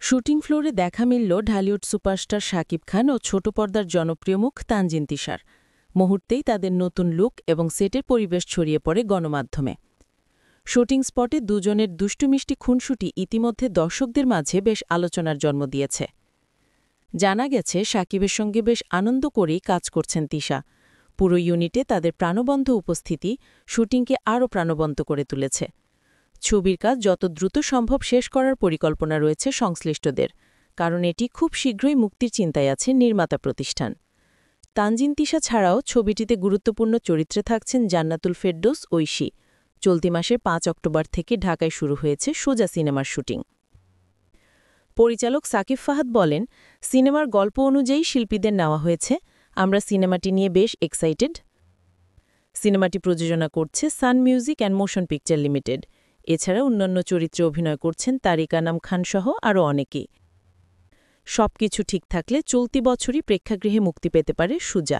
Shooting ফ্লোরে দেখা মিলল ঢালিউড সুপারস্টার শাকিব খান ও ছোট পর্দার জনপ্রিয় মুখ তানজিন তিশার। মুহূর্তেই তাদের নতুন লুক এবং সেটের পরিবেশ ছড়িয়ে পড়ে গণমাধ্যমে। শুটিং স্পটে দুজনের দুষ্টুমিষ্টি খুনসুটি ইতিমধ্যে দর্শকদের মাঝে বেশ আলোচনার জন্ম দিয়েছে। জানা গেছে শাকিবের সঙ্গে বেশ আনন্দ করেই কাজ করছেন তিশা। পুরো ইউনিটে তাদের প্রাণবন্ত উপস্থিতি শুটিংকে আরও প্রাণবন্ত করে তুলেছে। ছবির কাজ যত দ্রুত সম্ভব শেষ করার পরিকল্পনা রয়েছে সংশ্লিষ্টদের, কারণ এটি খুব শীঘ্রই মুক্তির চিন্তায় আছে নির্মাতা প্রতিষ্ঠান। তানজিন তিশা ছাড়াও ছবিটিতে গুরুত্বপূর্ণ চরিত্রে থাকছেন জান্নাতুল ফেরদৌস ঐশী। চলতি মাসের ৫ অক্টোবর থেকে ঢাকায় শুরু হয়েছে সোজা সিনেমার শুটিং। পরিচালক সাকিব ফাহাদ বলেন, সিনেমার গল্প অনুযায়ী শিল্পীদের নেওয়া হয়েছে। আমরা সিনেমাটি নিয়ে বেশ এক্সাইটেড। সিনেমাটি প্রযোজনা করছে Sun music and motion picture limited. এছাড়া অন্যান্য চরিত্রে অভিনয় করছেন তারিকা নাম খানসহ আরও অনেকেই। সবকিছু ঠিক থাকলে চলতি বছরই প্রেক্ষাগৃহে মুক্তি পেতে পারে সুজা।